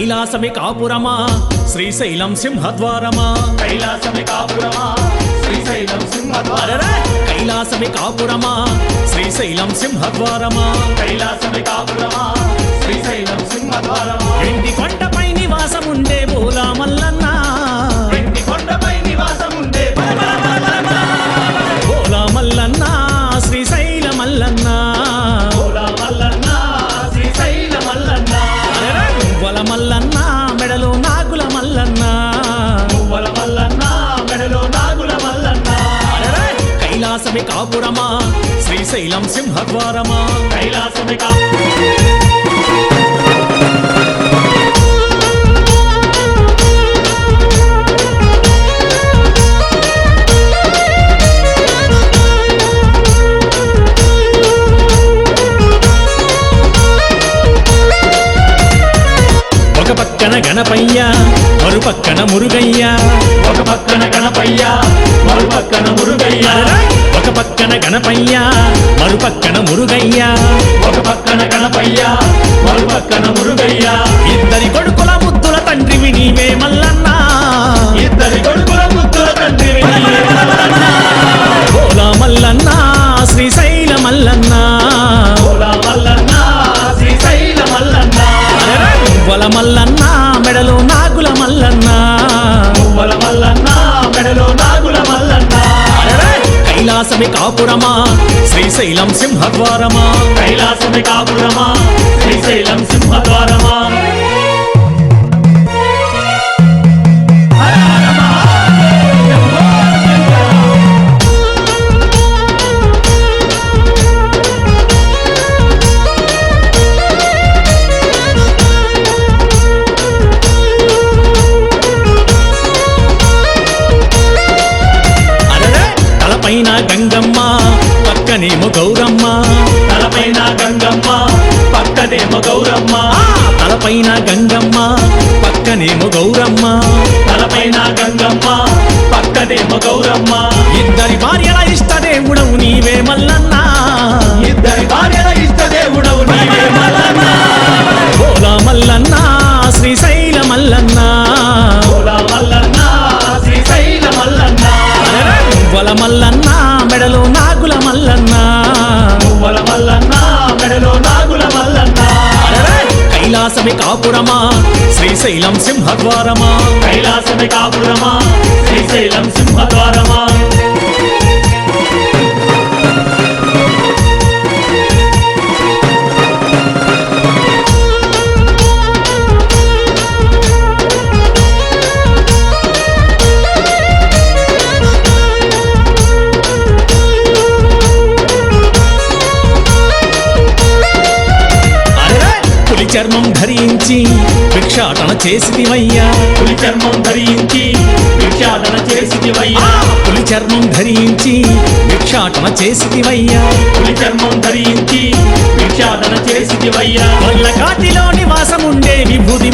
కైలాసమే కాపురమా శ్రీశైలం సింహద్వారమా కైలాసమే కాపురమా శ్రీశైలం సింహద్వారమా కైలాసమే కాపురమా శ్రీశైలం సింహద్వారమా కైలాసమే కాపురమా శ్రీశైలం సింహద్వారమా వెండి కొండపై నివాసముండే బోలా మల్లన్న వెండి కొండపై నివాసముండే బోలా మల్లన్న శ్రీశైల మల్లన్న బోలా మల్లన్న శ్రీశైల మల్లన్న మువ్వల మల్లన్న మెడలో నాగుల మల్లన్న మువ్వల మల్లన్న మెడలో నాగుల మల్లన్న కైలాసమే కాపురమా శ్రీశైలం సింహద్వారమా కైలాసమే ఒక పక్కన గణపయ్య మరు పక్కన మురుగయ్య ఒక పక్కన గణపయ్య మరో పక్కన మురుగయ్య ఒక పక్కన గణపయ్య మరు పక్కన మురుగయ్య ఒక పక్కన గణపయ్య మరో పక్కన మురుగయ్య ఇద్దరి కొడుకుల ముద్దుల తండ్రివి నీవే మల్లన్న ఇద్దరి కొడుకుల ముద్దుల తండ్రి బోలా మల్లన్న శ్రీశైల మల్లన్న బోలా మల్లన్న శ్రీశైల మల్లన్న మువ్వల మల్లన్న మెడలో నాగుల మల్లన్న మువ్వల మల్లన్న మెడలో నాగుల మల్లన్న కైలాసమే కాపురమా శ్రీశైలం సింహద్వారమా కైలాసమే కాపురమా శ్రీశైలం సింహద్వారమా తలపైన గంగమ్మ పక్కనేమో గౌరమ్మ తలపైన గంగమ్మ పక్కనేమో గౌరమ్మ తలపైన గంగమ్మ పక్కనేమో గౌరమ్మ తలపైన గంగమ్మ పక్కనేమో గౌరమ్మ ఇద్దరి భార్యల ఇష్టదేవుడవు నీవే మల్లన్న ఇద్దరి భార్యల ఇష్టదేవుడవు నీవే మల్లన్న బోలా మల్లన్న శ్రీశైల మల్లన్న బోలా మల్లన్న శ్రీశైల మల్లన్న మువ్వల మల్లన్న మెడలో నాగుల మల్లన్న మువ్వల మల్లన్న మెడలో నాగుల మల్లన్న కైలాసమే కాపురమా శ్రీశైలం సింహద్వారమా కైలాసమే కాపురమా శ్రీశైలం సింహద్వారమా పులి చర్మం ధరించి భిక్షాటన చేసిదివయ్యా పులి చర్మం ధరించి భిక్షాటన చేసిదివయ్యా పులి చర్మం ధరించి భిక్షాటన చేసిదివయ్యా పులి చర్మం ధరించి భిక్షాటన చేసిదివయ్యా వల్ల కాటిలో నివాసముండే విభూది